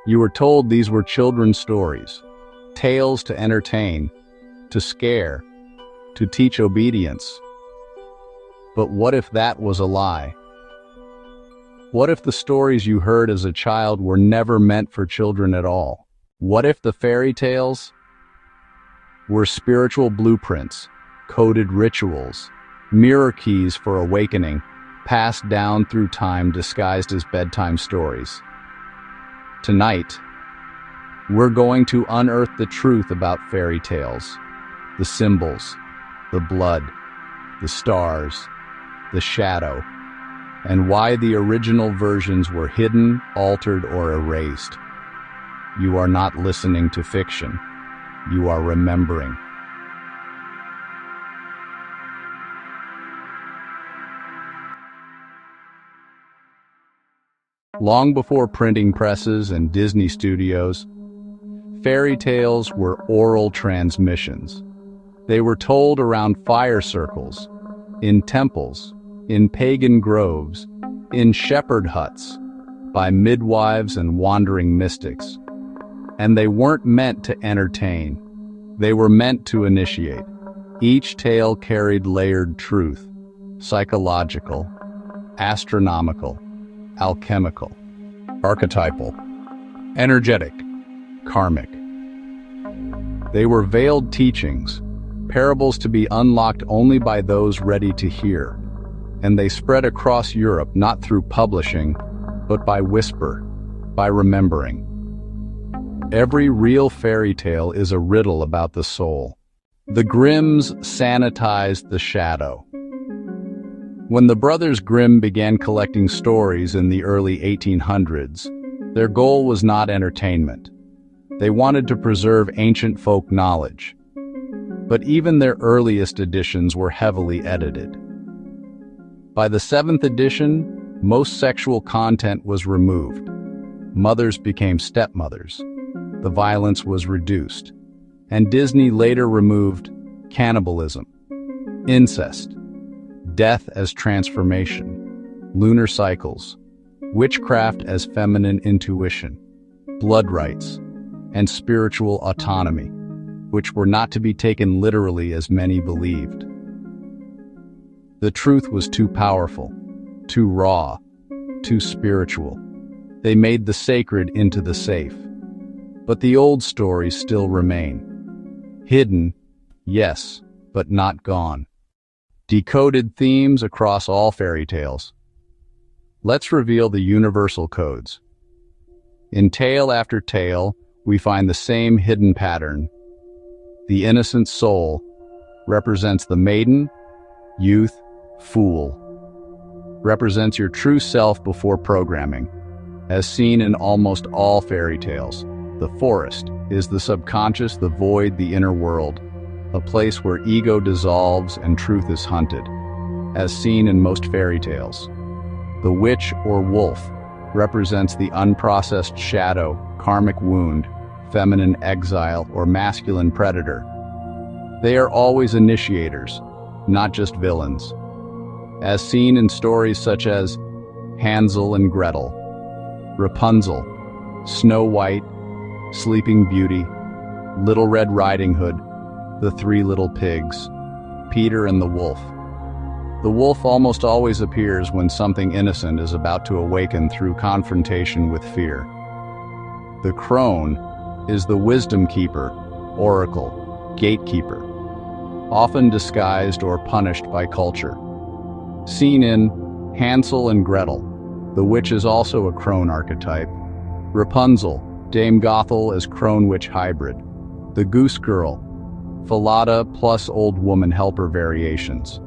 You were told these were children's stories, tales to entertain, to scare, to teach obedience. But what if that was a lie? What if the stories you heard as a child were never meant for children at all? What if the fairy tales were spiritual blueprints, coded rituals, mirror keys for awakening, passed down through time disguised as bedtime stories? Tonight, we're going to unearth the truth about fairy tales, the symbols, the blood, the stars, the shadow, and why the original versions were hidden, altered, or erased. You are not listening to fiction. You are remembering. Long before printing presses and Disney studios, fairy tales were oral transmissions. They were told around fire circles, in temples, in pagan groves, in shepherd huts, by midwives and wandering mystics. And they weren't meant to entertain. They were meant to initiate. Each tale carried layered truth, psychological, astronomical, alchemical, archetypal, energetic, karmic. They were veiled teachings, parables to be unlocked only by those ready to hear, and they spread across Europe not through publishing, but by whisper, by remembering. Every real fairy tale is a riddle about the soul. The Grimms sanitized the shadow. When the Brothers Grimm began collecting stories in the early 1800s, their goal was not entertainment. They wanted to preserve ancient folk knowledge. But even their earliest editions were heavily edited. By the 7th edition, most sexual content was removed. Mothers became stepmothers. The violence was reduced. And Disney later removed cannibalism, incest, death as transformation, lunar cycles, witchcraft as feminine intuition, blood rites, and spiritual autonomy, which were not to be taken literally as many believed. The truth was too powerful, too raw, too spiritual. They made the sacred into the safe. But the old stories still remain. Hidden, yes, but not gone. Decoded themes across all fairy tales. Let's reveal the universal codes. In tale after tale, we find the same hidden pattern. The innocent soul represents the maiden, youth, fool. Represents your true self before programming, as seen in almost all fairy tales. The forest is the subconscious, the void, the inner world, a place where ego dissolves and truth is hunted, as seen in most fairy tales. The witch or wolf represents the unprocessed shadow, karmic wound, feminine exile, or masculine predator. They are always initiators, not just villains, as seen in stories such as Hansel and Gretel, Rapunzel, Snow White, Sleeping Beauty, Little Red Riding Hood, The Three Little Pigs, Peter and the Wolf. The wolf almost always appears when something innocent is about to awaken through confrontation with fear. The crone is the wisdom keeper, oracle, gatekeeper, often disguised or punished by culture. Seen in Hansel and Gretel, the witch is also a crone archetype. Rapunzel, Dame Gothel as crone-witch hybrid. The Goose Girl, Falada plus Old Woman Helper variations.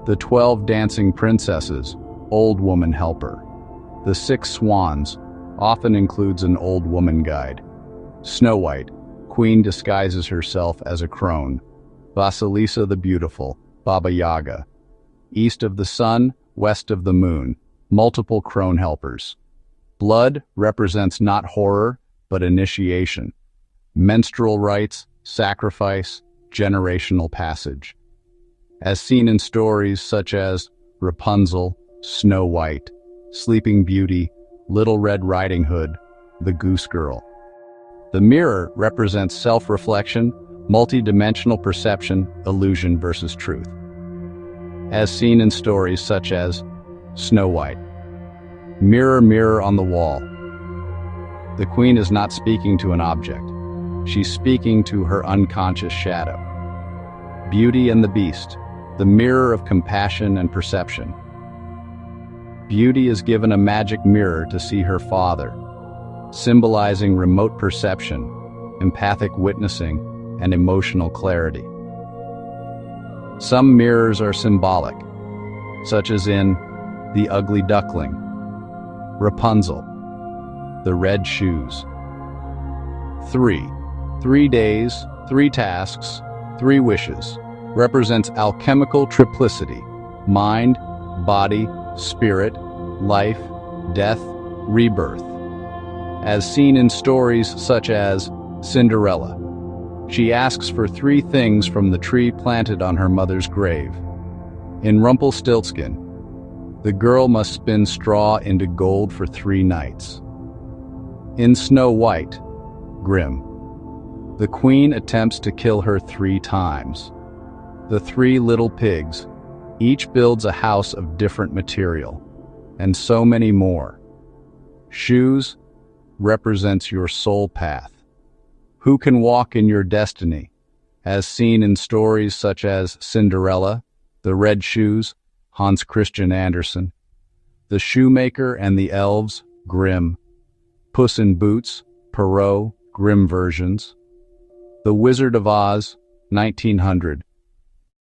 The 12 Dancing Princesses, Old Woman Helper. The 6 Swans, often includes an Old Woman guide. Snow White, Queen disguises herself as a crone. Vasilisa the Beautiful, Baba Yaga. East of the Sun, West of the Moon, multiple crone helpers. Blood represents not horror, but initiation. Menstrual rites, sacrifice, generational passage. As seen in stories such as Rapunzel, Snow White, Sleeping Beauty, Little Red Riding Hood, the goose girl. The mirror represents self-reflection, multi-dimensional perception, illusion versus truth. As seen in stories such as Snow White. Mirror, mirror on the wall. The queen is not speaking to an object. She's speaking to her unconscious shadow. Beauty and the Beast, the mirror of compassion and perception. Beauty is given a magic mirror to see her father, symbolizing remote perception, empathic witnessing, and emotional clarity. Some mirrors are symbolic, such as in The Ugly Duckling, Rapunzel, The Red Shoes. 3 days, 3 tasks, 3 wishes represents alchemical triplicity: mind, body, spirit, life, death, rebirth. As seen in stories such as Cinderella, she asks for 3 things from the tree planted on her mother's grave. In Rumpelstiltskin, the girl must spin straw into gold for 3 nights. In Snow White, Grimm, the queen attempts to kill her 3 times. The 3 little pigs, each builds a house of different material, and so many more. Shoes represents your soul path. Who can walk in your destiny, as seen in stories such as Cinderella, The Red Shoes, Hans Christian Andersen, The Shoemaker and the Elves, Grimm, Puss in Boots, Perrault, Grimm versions, The Wizard of Oz, 1900.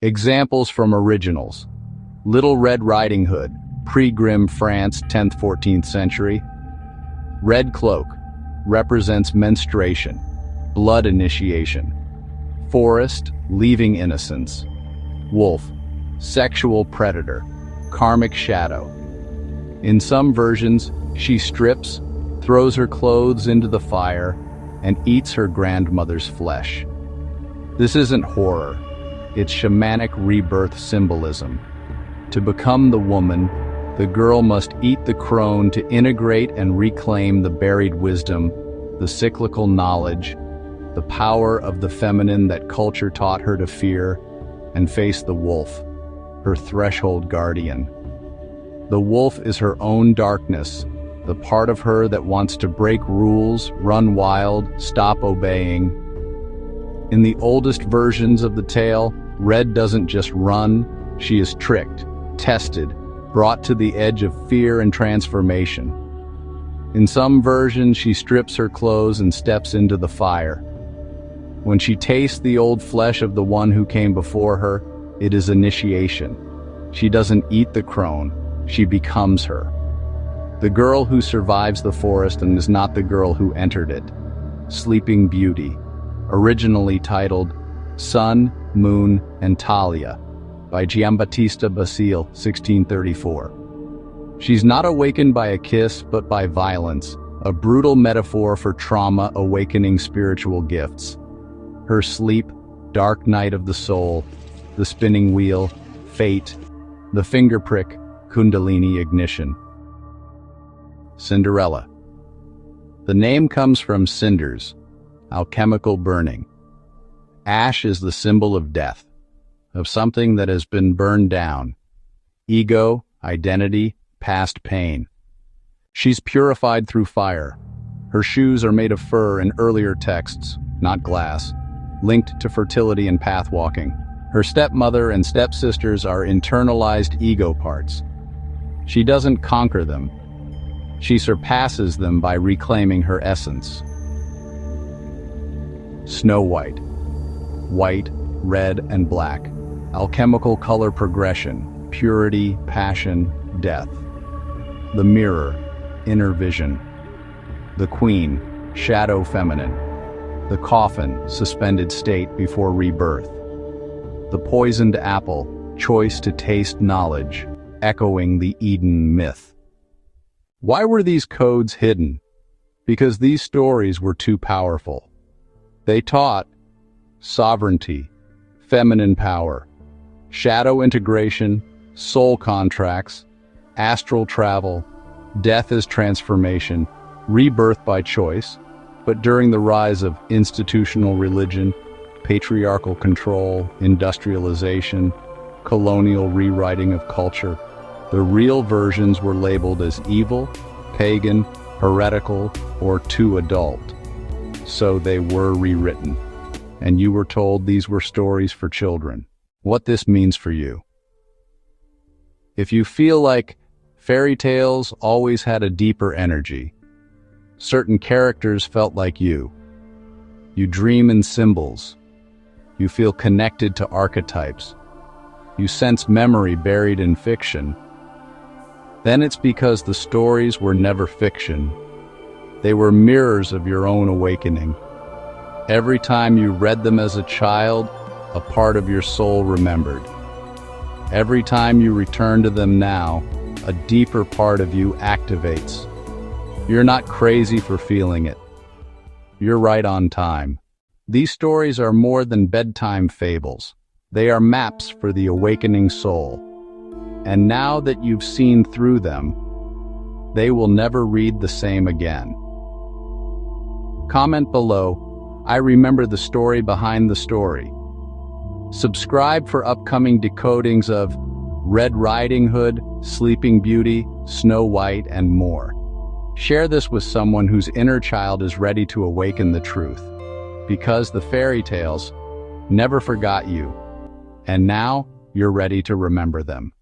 Examples from originals: Little Red Riding Hood, pre-Grimm France, 10th-14th century. Red Cloak represents menstruation, blood initiation. Forest, leaving innocence. Wolf, sexual predator, karmic shadow. In some versions, she strips, throws her clothes into the fire, and eats her grandmother's flesh. This isn't horror, it's shamanic rebirth symbolism. To become the woman, the girl must eat the crone to integrate and reclaim the buried wisdom, the cyclical knowledge, the power of the feminine that culture taught her to fear, and face the wolf, her threshold guardian. The wolf is her own darkness, the part of her that wants to break rules, run wild, stop obeying. In the oldest versions of the tale, Red doesn't just run, she is tricked, tested, brought to the edge of fear and transformation. In some versions, she strips her clothes and steps into the fire. When she tastes the old flesh of the one who came before her, it is initiation. She doesn't eat the crone, she becomes her. The girl who survives the forest and is not the girl who entered it. Sleeping Beauty, originally titled Sun, Moon, and Talia, by Giambattista Basile, 1634. She's not awakened by a kiss, but by violence, a brutal metaphor for trauma awakening spiritual gifts. Her sleep, dark night of the soul, the spinning wheel, fate, the finger prick, kundalini ignition. Cinderella. The name comes from cinders, alchemical burning. Ash is the symbol of death, of something that has been burned down. Ego, identity, past pain. She's purified through fire. Her shoes are made of fur in earlier texts, not glass, linked to fertility and path walking. Her stepmother and stepsisters are internalized ego parts. She doesn't conquer them. She surpasses them by reclaiming her essence. Snow White. White, red, and black. Alchemical color progression, purity, passion, death. The mirror, inner vision. The queen, shadow feminine. The coffin, suspended state before rebirth. The poisoned apple, choice to taste knowledge, echoing the Eden myth. Why were these codes hidden? Because these stories were too powerful. They taught sovereignty, feminine power, shadow integration, soul contracts, astral travel, death as transformation, rebirth by choice, but during the rise of institutional religion, patriarchal control, industrialization, colonial rewriting of culture, the real versions were labeled as evil, pagan, heretical, or too adult. So they were rewritten, and you were told these were stories for children. What this means for you. If you feel like fairy tales always had a deeper energy, certain characters felt like you dream in symbols, you feel connected to archetypes, you sense memory buried in fiction, then it's because the stories were never fiction. They were mirrors of your own awakening. Every time you read them as a child, a part of your soul remembered. Every time you return to them now, a deeper part of you activates. You're not crazy for feeling it. You're right on time. These stories are more than bedtime fables. They are maps for the awakening soul. And now that you've seen through them, they will never read the same again. Comment below, I remember the story behind the story. Subscribe for upcoming decodings of Red Riding Hood, Sleeping Beauty, Snow White, and more. Share this with someone whose inner child is ready to awaken the truth. Because the fairy tales never forgot you, and now you're ready to remember them.